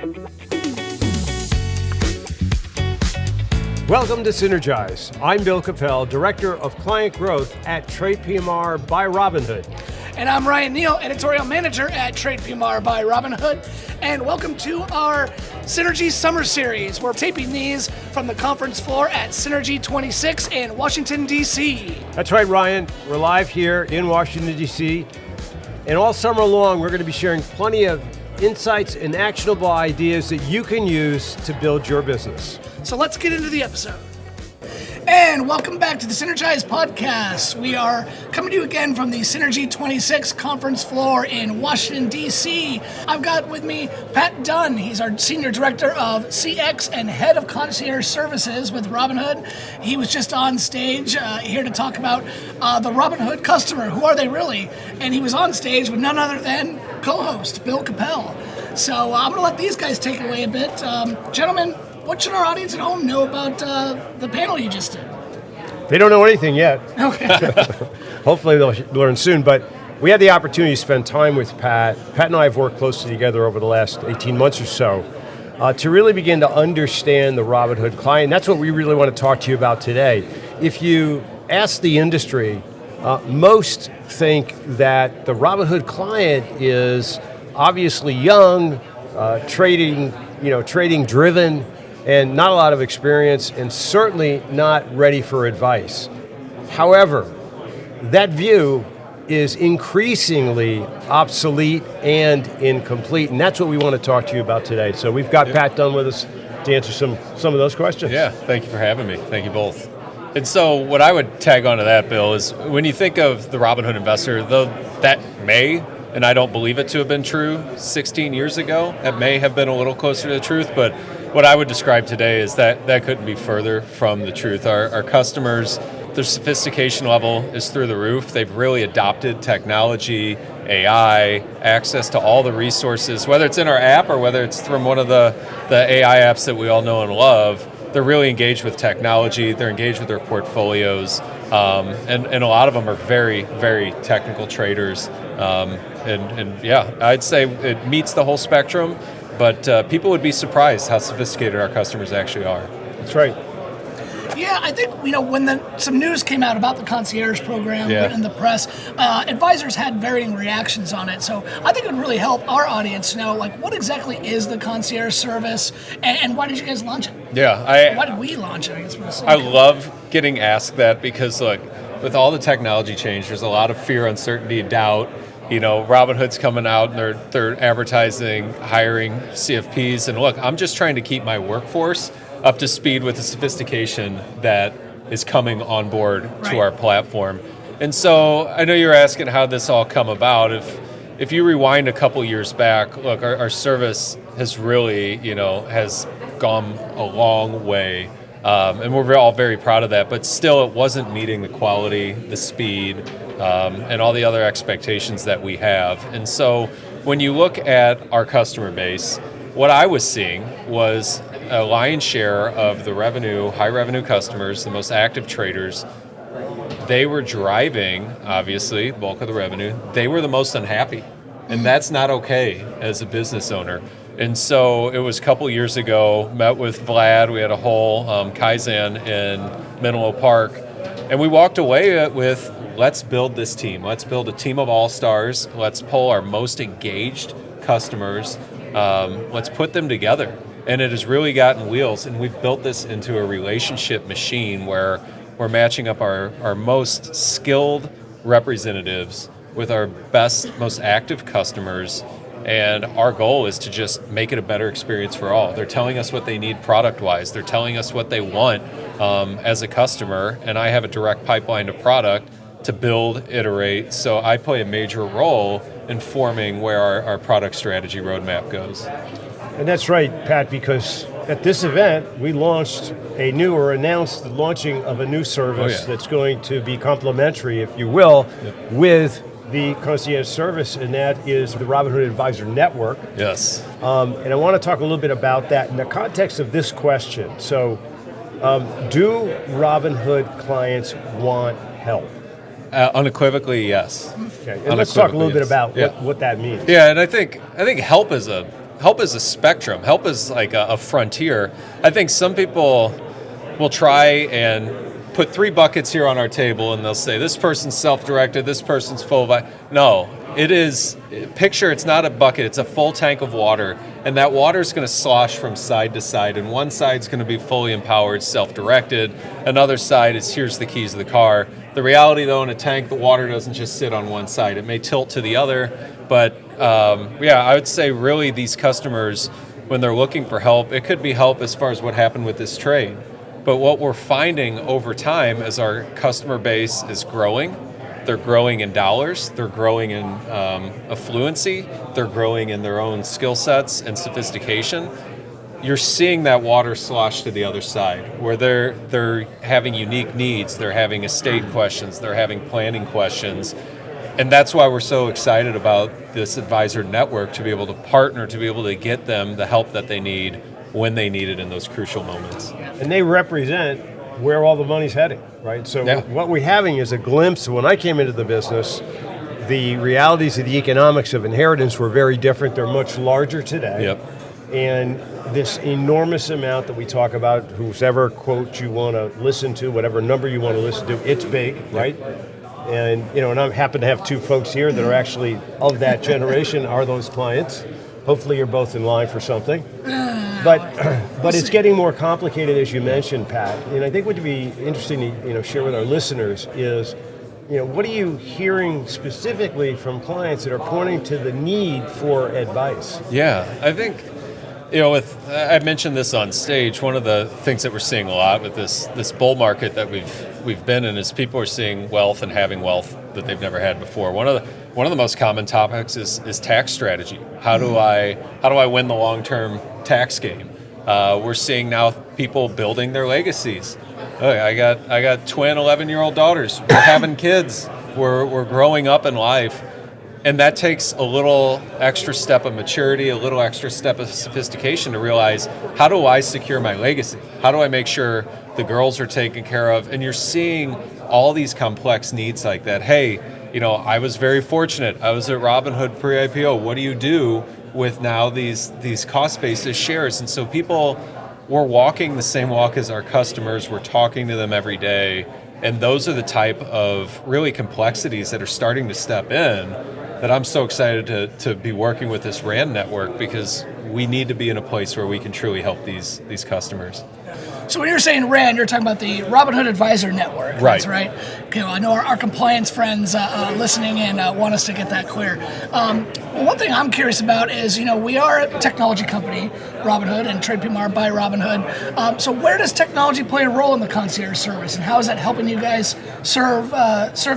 Welcome to Synergize. I'm Bill Capel, Director of Client Growth at TradePMR by Robinhood. And I'm Ryan Neal, Editorial Manager at TradePMR by Robinhood. And welcome to our Synergy Summer Series. We're taping these from the conference floor at Synergy 26 in Washington, D.C. That's right, Ryan. We're live here in Washington, D.C. And all summer long, we're going to be sharing plenty of insights and actionable ideas that you can use to build your business. So let's get into the episode. And welcome back to the Synergize podcast. We are coming to you again from the Synergy 26 conference floor in Washington, D.C. I've got with me Pat Dunn. He's our Senior Director of CX and Head of Concierge Services with Robinhood. He was just on stage here to talk about the Robinhood customer. Who are they really? And he was on stage with none other than co-host Bill Capel. So I'm going to let these guys take it away a bit. Gentlemen, what should our audience at home know about the panel you just did? They don't know anything yet. Okay. Hopefully they'll learn soon, but we had the opportunity to spend time with Pat. Pat and I have worked closely together over the last 18 months or so to really begin to understand the Robinhood client. That's what we really want to talk to you about today. If you ask the industry, most think that the Robinhood client is obviously young, trading driven, and not a lot of experience, and certainly not ready for advice. However, that view is increasingly obsolete and incomplete, and that's what we want to talk to you about today. So we've got Pat Dunn with us to answer some of those questions. Yeah, thank you for having me. Thank you both. And so what I would tag onto that, Bill, is when you think of the Robinhood investor, though that may, and I don't believe it to have been true 16 years ago, it may have been a little closer to the truth, but what I would describe today is that couldn't be further from the truth. Our customers, their sophistication level is through the roof. They've really adopted technology, AI, access to all the resources, whether it's in our app or whether it's from one of the AI apps that we all know and love. They're really engaged with technology. They're engaged with their portfolios. And a lot of them are very, very technical traders. And yeah, I'd say it meets the whole spectrum. But people would be surprised how sophisticated our customers actually are. That's right. Yeah, I think, when some news came out about the Concierge program in the press, advisors had varying reactions on it. So I think it would really help our audience know, what exactly is the Concierge service, and why did you guys launch it? Yeah, why did we launch it, I guess we're saying. I love getting asked that because, look, with all the technology change, there's a lot of fear, uncertainty, doubt. Robinhood's coming out and they're advertising, hiring CFPs, and look, I'm just trying to keep my workforce up to speed with the sophistication that is coming on board to our platform. And so I know you're asking how this all come about. If you rewind a couple years back, look, our service has really, has gone a long way. And we're all very proud of that, but still it wasn't meeting the quality, the speed, and all the other expectations that we have. And so when you look at our customer base, what I was seeing was a lion's share of the revenue, high revenue customers, the most active traders, they were driving, obviously, the bulk of the revenue. They were the most unhappy. And that's not okay as a business owner. And so it was a couple years ago, met with Vlad, we had a whole Kaizen in Menlo Park, and we walked away with, let's build this team. Let's build a team of all-stars. Let's pull our most engaged customers. Let's put them together. And it has really gotten wheels, and we've built this into a relationship machine where we're matching up our most skilled representatives with our best, most active customers. And our goal is to just make it a better experience for all. They're telling us what they need product-wise. They're telling us what they want as a customer, and I have a direct pipeline to product to build, iterate. So I play a major role in forming where our product strategy roadmap goes. And that's right, Pat, because at this event, we announced the launching of a new service that's going to be complementary, if you will, with the concierge service, and that is the Robinhood Advisor Network. Yes. And I want to talk a little bit about that in the context of this question. So, do Robinhood clients want help? Unequivocally, yes. Okay. And let's talk a little bit about what that means. Yeah, and I think help is help is a spectrum. Help is like a frontier. I think some people will try and put 3 buckets here on our table, and they'll say, this person's self-directed, this person's full of... No, it is, picture it's not a bucket, it's a full tank of water, and that water is going to slosh from side to side, and one side's going to be fully empowered, self-directed, another side is, here's the keys of the car. The reality, though, in a tank, the water doesn't just sit on one side. It may tilt to the other, but I would say really these customers, when they're looking for help, it could be help as far as what happened with this trade. But what we're finding over time as our customer base is growing, they're growing in dollars, they're growing in affluency, they're growing in their own skill sets and sophistication. You're seeing that water slosh to the other side, where they're having unique needs, they're having estate questions, they're having planning questions. And that's why we're so excited about this advisor network, to be able to partner, to be able to get them the help that they need when they need it in those crucial moments. And they represent where all the money's heading, right? So what we're having is a glimpse. When I came into the business, the realities of the economics of inheritance were very different. They're much larger today. Yep. And this enormous amount that we talk about, whoever quote you want to listen to, whatever number you want to listen to, it's big, right? And and I happen to have 2 folks here that are actually of that generation, are those clients. Hopefully you're both in line for something. But it's getting more complicated, as you mentioned, Pat. And I think what would be interesting to share with our listeners is, what are you hearing specifically from clients that are pointing to the need for advice? Yeah, I think, I mentioned this on stage. One of the things that we're seeing a lot with this bull market that we've been in is people are seeing wealth and having wealth that they've never had before. One of the most common topics is tax strategy. How do I win the long-term tax game? We're seeing now people building their legacies. I got twin 11-year-old daughters. We're having kids. We're growing up in life. And that takes a little extra step of maturity, a little extra step of sophistication to realize, how do I secure my legacy? How do I make sure the girls are taken care of? And you're seeing all these complex needs like that. Hey, I was very fortunate. I was at Robinhood pre-IPO. What do you do with now these cost basis shares? And so people, we're walking the same walk as our customers. We're talking to them every day. And those are the type of really complexities that are starting to step in, that I'm so excited to be working with this RAND network, because we need to be in a place where we can truly help these customers. So when you're saying RAND, you're talking about the Robinhood Advisor Network. Right. That's right. Okay, well, I know our compliance friends listening in want us to get that clear. Well, one thing I'm curious about is, we are a technology company, Robinhood, and TradePMR by Robinhood. So where does technology play a role in the concierge service, and how is that helping you guys serve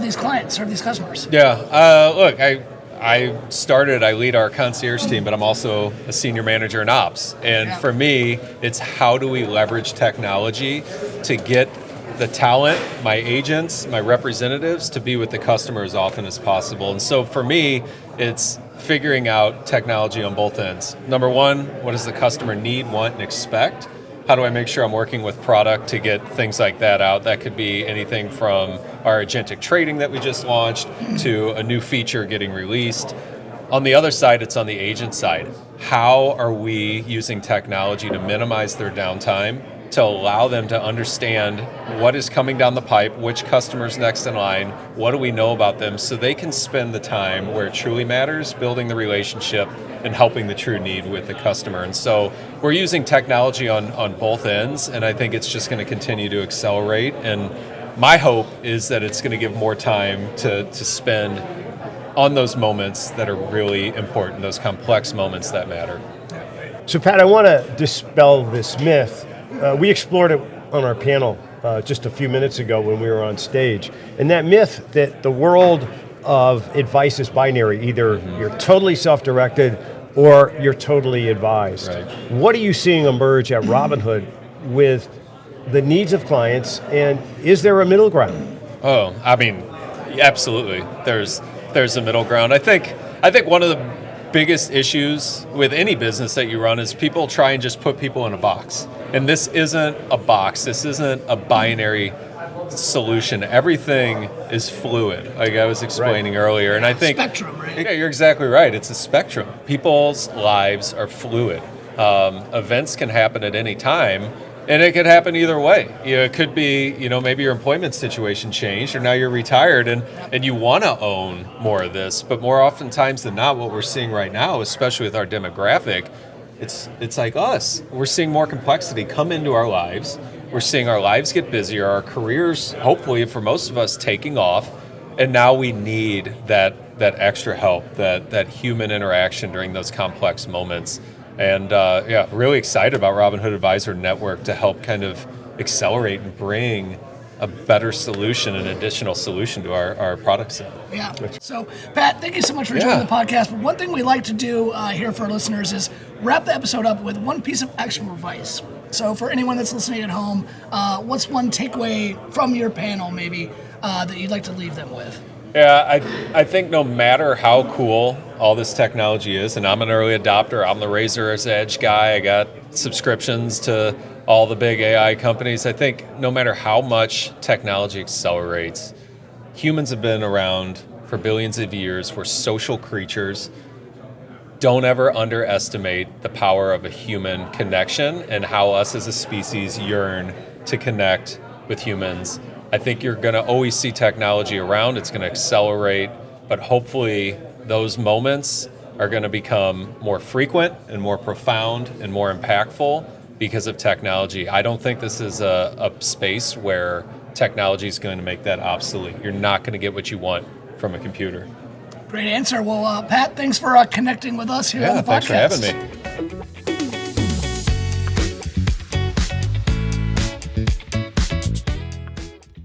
these clients, serve these customers? Yeah, look, I lead our concierge team, but I'm also a senior manager in ops. And for me, it's how do we leverage technology to get the talent, my agents, my representatives, to be with the customer as often as possible. And so for me, it's figuring out technology on both ends. Number one, what does the customer need, want, and expect? How do I make sure I'm working with product to get things like that out? That could be anything from our agentic trading that we just launched to a new feature getting released. On the other side, it's on the agent side. How are we using technology to minimize their downtime, to allow them to understand what is coming down the pipe, which customer's next in line, what do we know about them, so they can spend the time where it truly matters, building the relationship and helping the true need with the customer. And so we're using technology on both ends, and I think it's just going to continue to accelerate. And my hope is that it's going to give more time to spend on those moments that are really important, those complex moments that matter. So Pat, I want to dispel this myth. We explored it on our panel just a few minutes ago when we were on stage. And that myth that the world of advice is binary, either you're totally self-directed or you're totally advised. Right. What are you seeing emerge at Robinhood with the needs of clients, and is there a middle ground? Oh, I mean, absolutely. There's a middle ground. I think one of the biggest issues with any business that you run is people try and just put people in a box. And this isn't a box. This isn't a binary solution. Everything is fluid, like I was explaining earlier. And I think spectrum, right? Yeah, you're exactly right. It's a spectrum. People's lives are fluid. Events can happen at any time, and it could happen either way. It could be, maybe your employment situation changed, or now you're retired, and you want to own more of this. But more oftentimes than not, what we're seeing right now, especially with our demographic, it's like us. We're seeing more complexity come into our lives. We're seeing our lives get busier, our careers, hopefully for most of us, taking off, and now we need that extra help, that human interaction during those complex moments. And really excited about Robinhood Advisor Network to help kind of accelerate and bring a better solution, an additional solution to our product set. Yeah. So, Pat, thank you so much for joining the podcast. But one thing we like to do here for our listeners is wrap the episode up with one piece of actionable advice. So for anyone that's listening at home, what's one takeaway from your panel maybe that you'd like to leave them with? Yeah, I think no matter how cool all this technology is, and I'm an early adopter, I'm the razor's edge guy, I got subscriptions to all the big AI companies. I think no matter how much technology accelerates, humans have been around for billions of years. We're social creatures. Don't ever underestimate the power of a human connection and how us as a species yearn to connect with humans. I think you're going to always see technology around. It's going to accelerate, but hopefully those moments are going to become more frequent and more profound and more impactful because of technology. I don't think this is a space where technology is going to make that obsolete. You're not going to get what you want from a computer. Great answer. Well, Pat, thanks for connecting with us here on the podcast. Thanks for having me.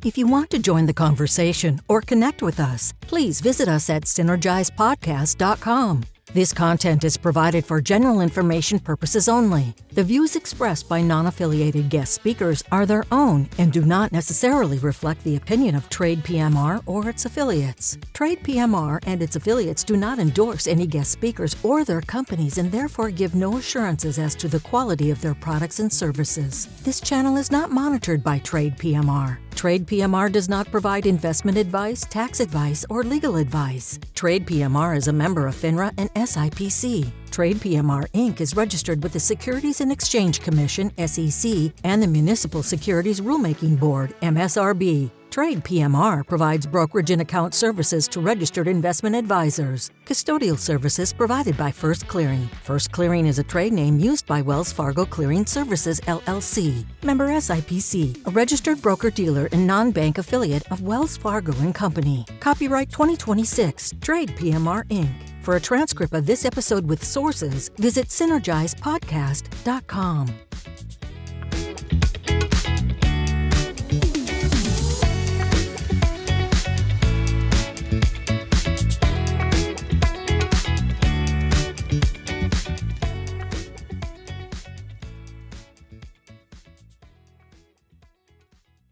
If you want to join the conversation or connect with us, please visit us at synergizepodcast.com. This content is provided for general information purposes only. The views expressed by non-affiliated guest speakers are their own and do not necessarily reflect the opinion of TradePMR or its affiliates. TradePMR and its affiliates do not endorse any guest speakers or their companies and therefore give no assurances as to the quality of their products and services. This channel is not monitored by TradePMR. TradePMR does not provide investment advice, tax advice, or legal advice. TradePMR is a member of FINRA and SIPC. TradePMR Inc. is registered with the Securities and Exchange Commission, SEC, and the Municipal Securities Rulemaking Board, MSRB. TradePMR provides brokerage and account services to registered investment advisors. Custodial services provided by First Clearing. First Clearing is a trade name used by Wells Fargo Clearing Services, LLC. Member SIPC, a registered broker-dealer and non-bank affiliate of Wells Fargo & Company. Copyright 2026, TradePMR Inc. For a transcript of this episode with sources, visit synergizepodcast.com.